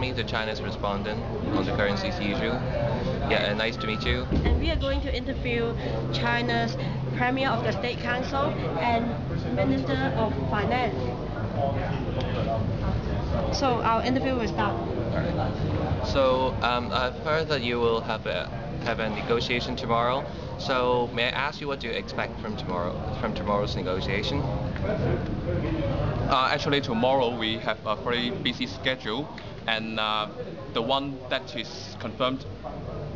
Tommy, the China's respondent on the currencies issue. Yeah, nice to meet you. And we are going to interview China's Premier of the State Council and Minister of Finance. So our interview will start. Alright. So I've heard that you will have a negotiation tomorrow. So may I ask you what you expect from tomorrow's negotiation? Actually, tomorrow we have a very busy schedule, and the one that is confirmed,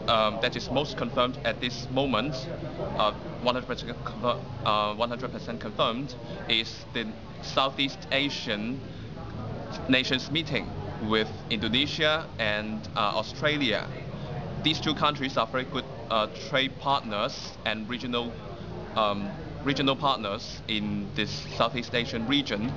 that is most confirmed at this moment, 100% confirmed, is the Southeast Asian nations meeting with Indonesia and Australia. These two countries are very good trade partners and regional partners in this Southeast Asian region.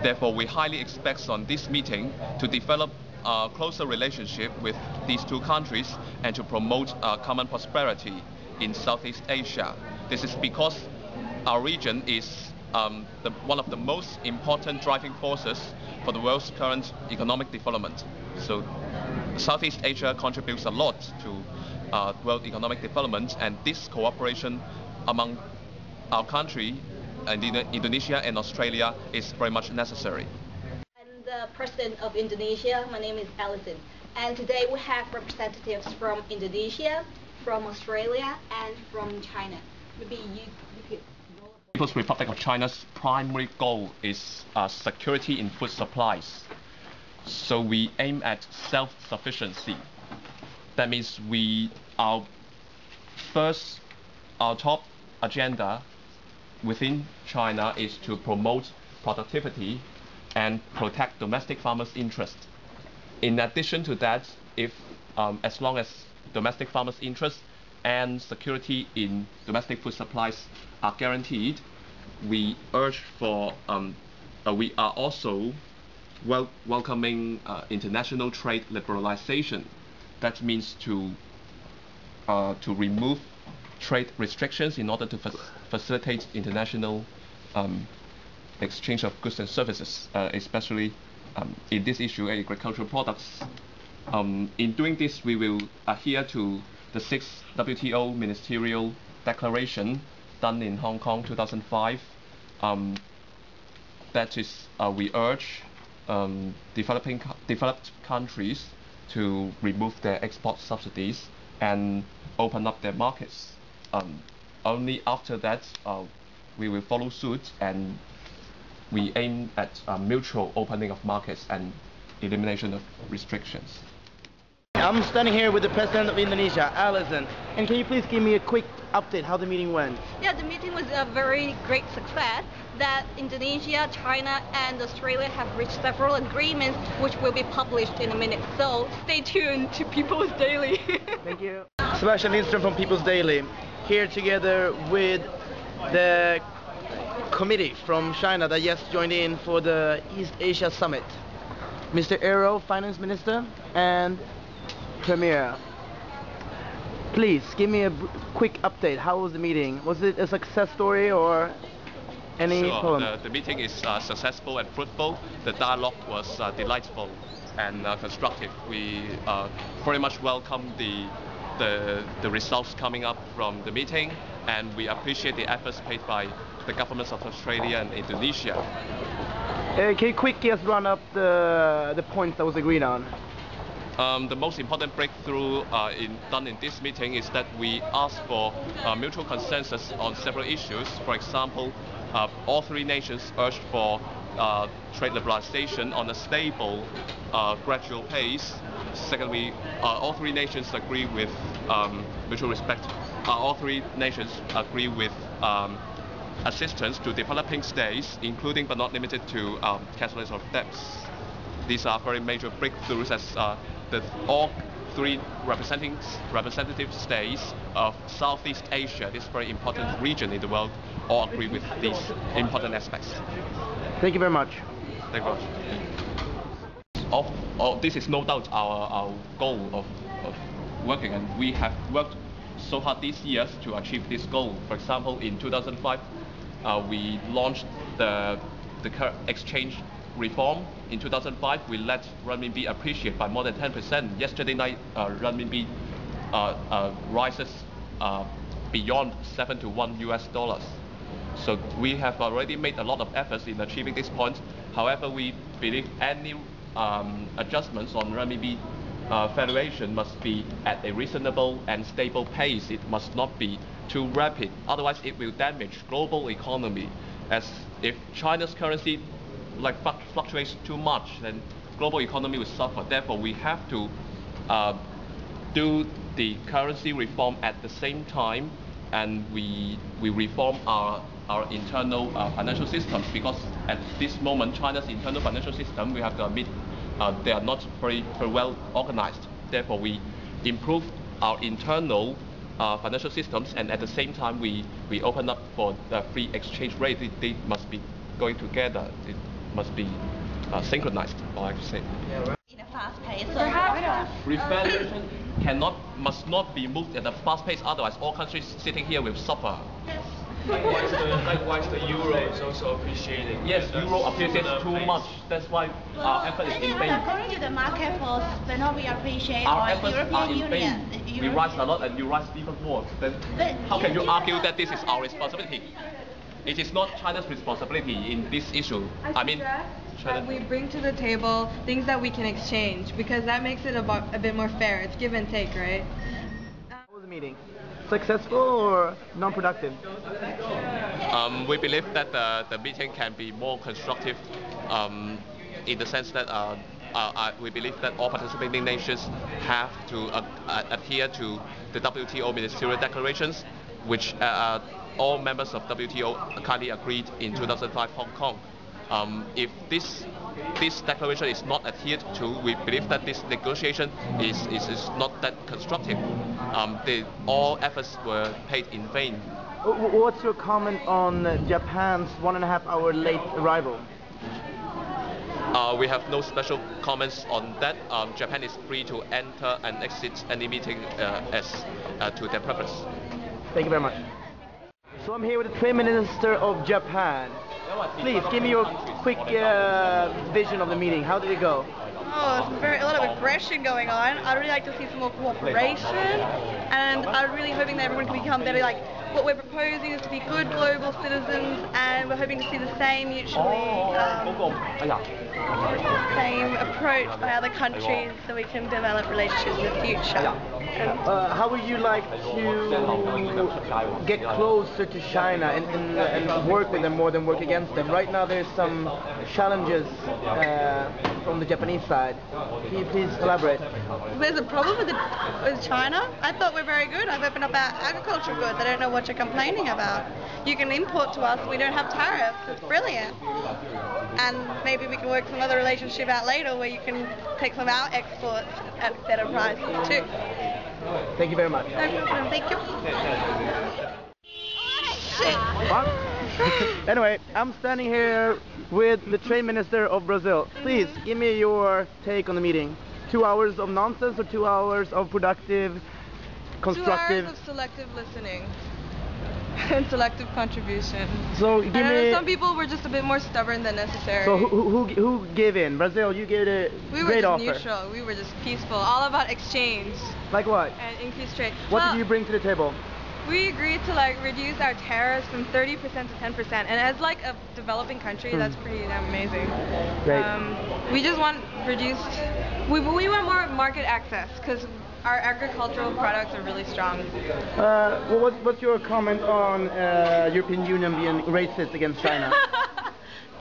Therefore, we highly expect on this meeting to develop a closer relationship with these two countries and to promote common prosperity in Southeast Asia. This is because our region is one of the most important driving forces for the world's current economic development. So Southeast Asia contributes a lot to world economic development, and this cooperation among our country, Indonesia and Australia, is very much necessary. I'm the President of Indonesia. My name is Alison. And today we have representatives from Indonesia, from Australia, and from China. Maybe you could... People's Republic of China's primary goal is security in food supplies. So we aim at self-sufficiency. That means our top agenda within China is to promote productivity and protect domestic farmers' interests. In addition to that, as long as domestic farmers' interests and security in domestic food supplies are guaranteed, we urge for, we are also welcoming international trade liberalization. That means to remove trade restrictions in order to facilitate international exchange of goods and services, especially in this issue, agricultural products. In doing this, we will adhere to the 6th WTO Ministerial Declaration done in Hong Kong 2005. That is, we urge developed countries to remove their export subsidies and open up their markets. Only after that we will follow suit, and we aim at mutual opening of markets and elimination of restrictions. I'm standing here with the President of Indonesia, Alison. And can you please give me a quick update how the meeting went? Yeah, the meeting was a very great success. That Indonesia, China, and Australia have reached several agreements which will be published in a minute. So stay tuned to People's Daily. Thank you. Sebastian Lindström from People's Daily, here together with the committee from China that just joined in for the East Asia Summit. Mr. Arrow, Finance Minister, and Premier. Please give me a quick update. How was the meeting? Was it a success story or any problem? The meeting is successful and fruitful. The dialogue was delightful and constructive. We very much welcome the results coming up from the meeting, and we appreciate the efforts paid by the governments of Australia and Indonesia. Can you quickly just run up the points that was agreed on? The most important breakthrough done in this meeting is that we asked for mutual consensus on several issues. For example, all three nations urged for trade liberalization on a stable, gradual pace. Secondly, all three nations agree with mutual respect. All three nations agree with assistance to developing states, including but not limited to cancellation of debts. These are very major breakthroughs, as all three representative states of Southeast Asia, this very important region in the world, all agree with these important aspects. Thank you very much. Thank you very much. This is no doubt our goal of working, and we have worked so hard these years to achieve this goal. For example, in 2005, we launched the exchange reform. In 2005, we let renminbi appreciate by more than 10%. Yesterday night, renminbi rises beyond 7 to 1 US dollars. So we have already made a lot of efforts in achieving this point. However, we believe any adjustments on renminbi valuation must be at a reasonable and stable pace. It must not be too rapid. Otherwise, it will damage global economy. As if China's currency fluctuates too much, then global economy will suffer. Therefore, we have to do the currency reform at the same time, and we reform our internal financial systems, because at this moment China's internal financial system, we have to admit, they are not very well organized. Therefore, we improve our internal financial systems, and at the same time we open up for the free exchange rate. They must be going together. It must be synchronized, I like to say. In a fast pace. Revaluation must not be moved at a fast pace, otherwise all countries sitting here will suffer. Likewise, the euro is also appreciating. Yes, euro appreciates too much. That's why our effort is in vain. According to the market force, but not we appreciate Our or efforts are European in vain. Union. We rise a lot and you rise even more. Then how can you argue that this is our responsibility? It is not China's responsibility in this issue. I mean, that we bring to the table things that we can exchange, because that makes it a bit more fair. It's give and take, right? How was the meeting? Successful or non-productive? We believe that the meeting can be more constructive in the sense that we believe that all participating nations have to adhere to the WTO ministerial declarations, which all members of WTO kindly agreed in 2005 Hong Kong. If this declaration is not adhered to, we believe that this negotiation is not that constructive. All efforts were paid in vain. What's your comment on Japan's 1.5 hour late arrival? We have no special comments on that. Japan is free to enter and exit any meeting as to their preference. Thank you very much. So I'm here with the Prime Minister of Japan. Please give me your quick vision of the meeting. How did it go? Oh, there's a lot of aggression going on. I'd really like to see some more cooperation, and I'm really hoping that everyone can become better. Like, what we're proposing is to be good global citizens, and we're hoping to see the same mutually same approach by other countries, so we can develop relationships in the future. How would you like to get closer to China and work with them more than work against them? Right now there's some challenges from the Japanese side. Can you please elaborate? There's a problem with China. I thought we're very good. I've opened up our agricultural goods. I don't know what you're complaining about. You can import to us. We don't have tariffs. It's brilliant. And maybe we can work some other relationship out later where you can take some of our exports at better prices too. Thank you very much. No problem. Thank you. What? Anyway, I'm standing here with the Trade Minister of Brazil. Please give me your take on the meeting. 2 hours of nonsense or 2 hours of productive, constructive? 2 hours of selective listening and selective contribution. So give me. Some people were just a bit more stubborn than necessary. So who gave in? Brazil, you gave it a great offer. We were just neutral. We were just peaceful. All about exchange. Like what? And increased trade. What did you bring to the table? We agreed to reduce our tariffs from 30% to 10%, and as a developing country, that's pretty damn amazing. Great. We just want reduced. We want more market access because our agricultural products are really strong. Well, what's your comment on European Union being racist against China?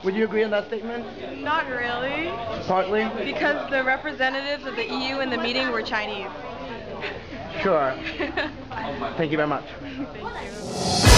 Would you agree on that statement? Not really. Partly? Because the representatives of the EU in the meeting were Chinese. Sure. Thank you very much. Thank you.